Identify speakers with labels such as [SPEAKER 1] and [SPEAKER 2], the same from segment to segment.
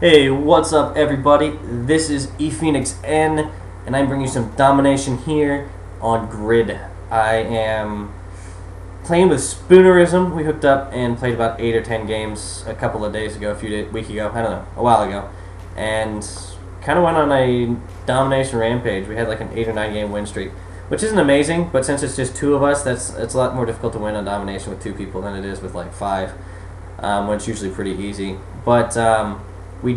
[SPEAKER 1] Hey, what's up, everybody? This is ePhoenixN, and I'm bringing you some domination here on Grid. I am playing with Spoonerism. We hooked up and played about 8 or 10 games a couple of days ago, week ago, I don't know, a while ago, and kind of went on a domination rampage. We had like an 8 or 9 game win streak, which isn't amazing, but since it's just 2 of us, it's a lot more difficult to win on domination with 2 people than it is with like 5, when it's usually pretty easy. But we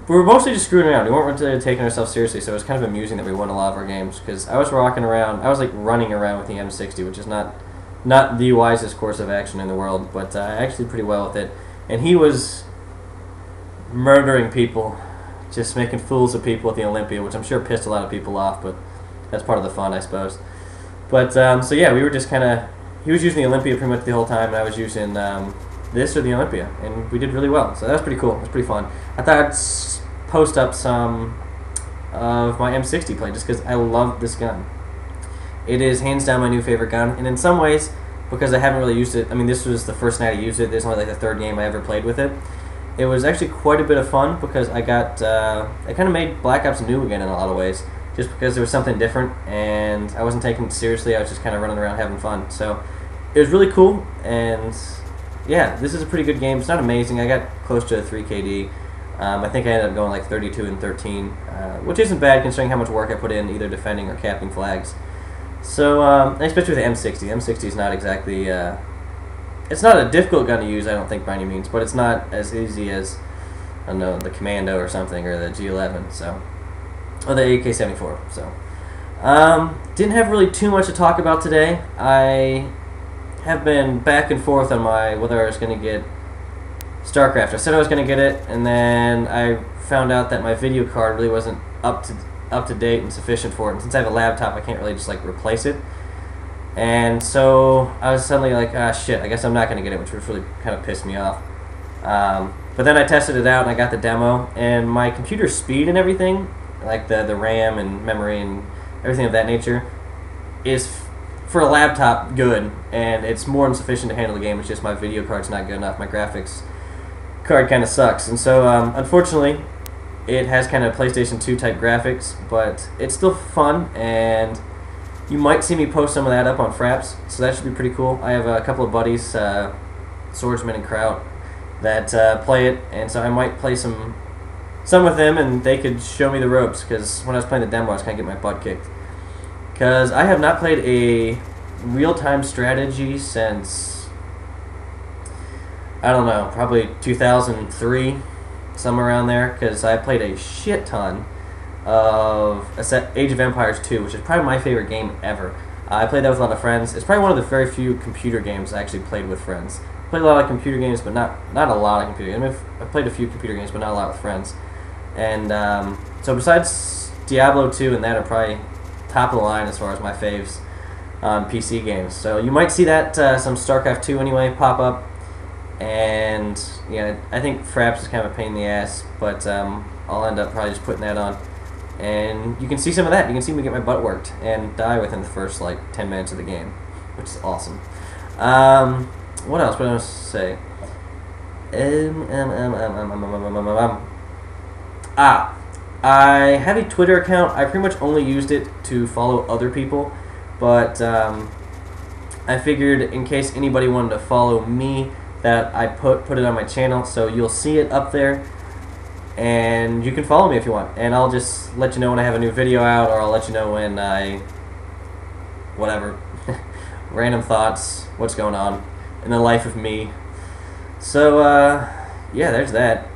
[SPEAKER 1] were mostly just screwing around. We weren't really taking ourselves seriously, so it was kind of amusing that we won a lot of our games, because I was rocking around, I was like running around with the M60, which is not the wisest course of action in the world, but I actually did pretty well with it. And he was murdering people, just making fools of people at the Olympia, which I'm sure pissed a lot of people off, but that's part of the fun, I suppose. But, so yeah, we were just kind of, he was using the Olympia pretty much the whole time, and I was using this or the Olympia, and we did really well. So that was pretty cool. It was pretty fun. I thought I'd post up some of my M60 play just because I love this gun. It is hands down my new favorite gun, and in some ways, because I haven't really used it, I mean, this was the first night I used it. This is only like the 3rd game I ever played with it. It was actually quite a bit of fun because I got, I kind of made Black Ops new again in a lot of ways, just because there was something different, and I wasn't taking it seriously. I was just kind of running around having fun. So it was really cool, and yeah, this is a pretty good game. It's not amazing. I got close to a 3 KD. I think I ended up going like 32 and 13, which isn't bad considering how much work I put in either defending or capping flags. So, especially with the M60. The M60 is not exactly, it's not a difficult gun to use, I don't think, by any means, but it's not as easy as, I don't know, the Commando or something, or the G11, so, or the AK-74, so. Didn't have really too much to talk about today. I have been back and forth on whether I was going to get StarCraft. I said I was going to get it, and then I found out that my video card really wasn't up to date and sufficient for it. And since I have a laptop, I can't really just like replace it. And so I was suddenly like, ah, shit, I guess I'm not going to get it, which really kind of pissed me off. But then I tested it out and I got the demo, and my computer speed and everything, like the RAM and memory and everything of that nature, is for a laptop good, and it's more than sufficient to handle the game. It's just my video card's not good enough. My graphics card kind of sucks, and so unfortunately it has kind of PlayStation 2 type graphics, but it's still fun, and you might see me post some of that up on Fraps, so that should be pretty cool. I have a couple of buddies, Swordsman and Kraut, that play it, and so I might play some with them, and they could show me the ropes, because when I was playing the demo I was kind of getting my butt kicked. Because I have not played a real-time strategy since, I don't know, probably 2003, somewhere around there, because I played a shit ton of Age of Empires 2, which is probably my favorite game ever. I played that with a lot of friends. It's probably one of the very few computer games I actually played with friends. I played a lot of computer games, but not a lot of computer games. I played a few computer games, but not a lot with friends. And so besides Diablo 2 and that are probably top of the line as far as my faves on PC games. So you might see that some StarCraft 2 anyway pop up, and yeah, I think Fraps is kind of a pain in the ass, but I'll end up probably just putting that on, and you can see some of that. You can see me get my butt worked and die within the first like 10 minutes of the game, which is awesome. What else? What else to say? I have a Twitter account. I pretty much only used it to follow other people, but I figured in case anybody wanted to follow me that I put it on my channel, so you'll see it up there, and you can follow me if you want, and I'll just let you know when I have a new video out, or I'll let you know when whatever, random thoughts, what's going on in the life of me. So, yeah, there's that.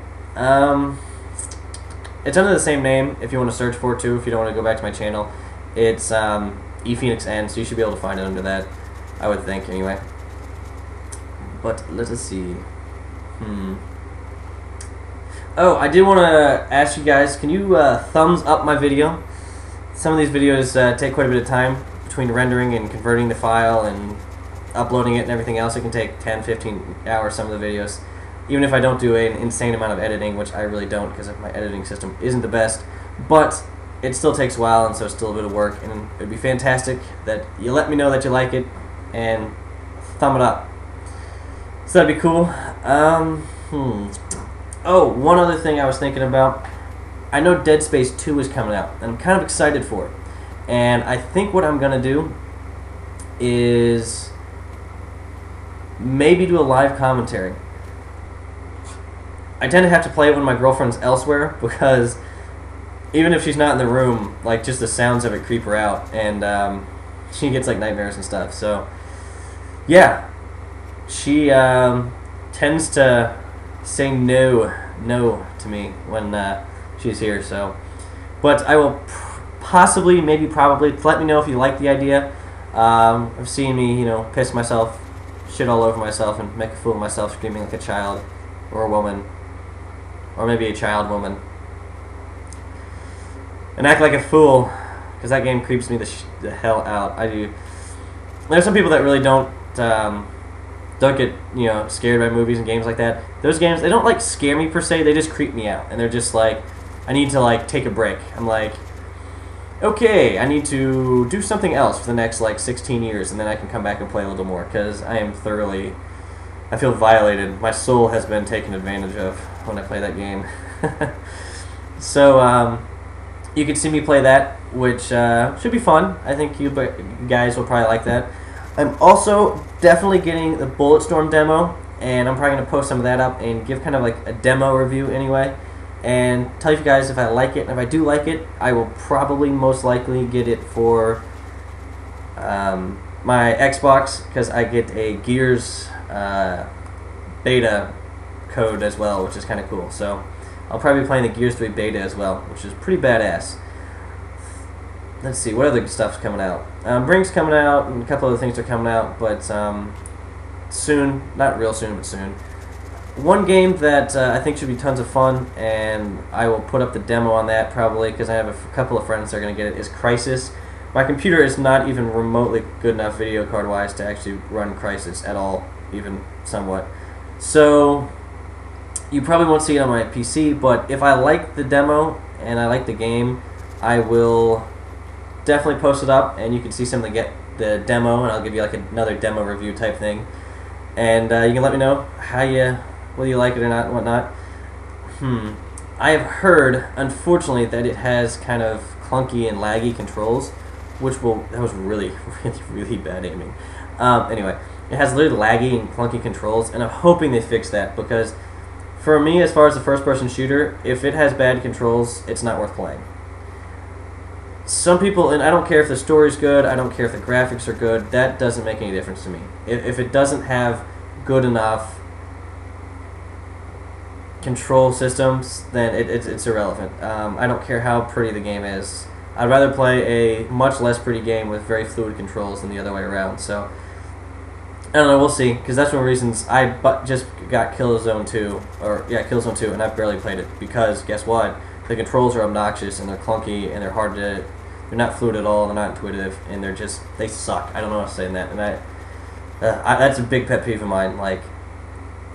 [SPEAKER 1] It's under the same name if you want to search for it too, if you don't want to go back to my channel. It's ePhoenixN, so you should be able to find it under that, I would think, anyway. But let us see. Oh, I did want to ask you guys, can you thumbs up my video? Some of these videos take quite a bit of time between rendering and converting the file and uploading it and everything else. It can take 10-15 hours, some of the videos. Even if I don't do an insane amount of editing, which I really don't because my editing system isn't the best, but it still takes a while, and so it's still a bit of work, and it would be fantastic that you let me know that you like it, and thumb it up. So that'd be cool. Oh, one other thing I was thinking about. I know Dead Space 2 is coming out, and I'm kind of excited for it. And I think what I'm going to do is maybe do a live commentary. I tend to have to play it when my girlfriend's elsewhere because even if she's not in the room, like just the sounds of it creep her out, and she gets like nightmares and stuff. So yeah, she tends to say no to me when she's here. So, but I will possibly, maybe, probably. Let me know if you like the idea. I've seen me, piss myself, shit all over myself, and make a fool of myself, screaming like a child or a woman, or maybe a child woman, and act like a fool, because that game creeps me the hell out. I do. There's some people that really don't get scared by movies and games like that. Those games, they don't like scare me per se. They just creep me out, and they're just like, I need to like take a break. I'm like, okay, I need to do something else for the next like 16 years, and then I can come back and play a little more, because I feel violated. My soul has been taken advantage of when I play that game. So you can see me play that, which should be fun. I think you guys will probably like that. I'm also definitely getting the Bulletstorm demo, and I'm probably going to post some of that up and give kind of like a demo review anyway, and tell you guys if I like it. And if I do like it, I will probably most likely get it for my Xbox, because I get a Gears beta code as well, which is kind of cool. So I'll probably be playing the Gears 3 beta as well, which is pretty badass. Let's see, what other stuff's coming out? Brink's coming out, and a couple other things are coming out, but soon. Not real soon, but soon. One game that I think should be tons of fun, and I will put up the demo on that probably, because I have a couple of friends that are going to get it, is Crysis. My computer is not even remotely good enough video card-wise to actually run Crysis at all, even somewhat. So you probably won't see it on my PC, but if I like the demo and I like the game, I will definitely post it up, and you can see some of the demo, and I'll give you like another demo review type thing, and you can let me know whether you like it or not and whatnot. I have heard, unfortunately, that it has kind of clunky and laggy controls, that was really, really, really bad aiming. Anyway, it has literally laggy and clunky controls, and I'm hoping they fix that, because for me, as far as the first-person shooter, if it has bad controls, it's not worth playing. Some people, and I don't care if the story's good, I don't care if the graphics are good, that doesn't make any difference to me. If it doesn't have good enough control systems, then it's irrelevant. I don't care how pretty the game is. I'd rather play a much less pretty game with very fluid controls than the other way around. So I don't know, we'll see, because that's one of the reasons I just got Killzone 2, and I've barely played it, because guess what? The controls are obnoxious, and they're clunky, and they're not fluid at all, they're not intuitive, and they suck. I don't know how to say that, and that's a big pet peeve of mine. Like,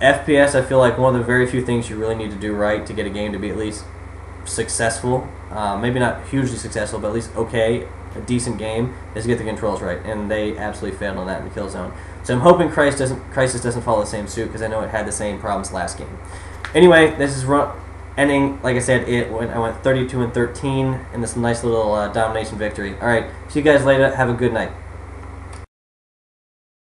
[SPEAKER 1] FPS, I feel like one of the very few things you really need to do right to get a game to be at least successful, maybe not hugely successful, but at least okay, a decent game, is to get the controls right, and they absolutely failed on that in Killzone. So I'm hoping Crysis doesn't follow the same suit, because I know it had the same problems last game. Anyway, this is ending, like I said, I went 32-13 in this nice little domination victory. Alright, see you guys later. Have a good night.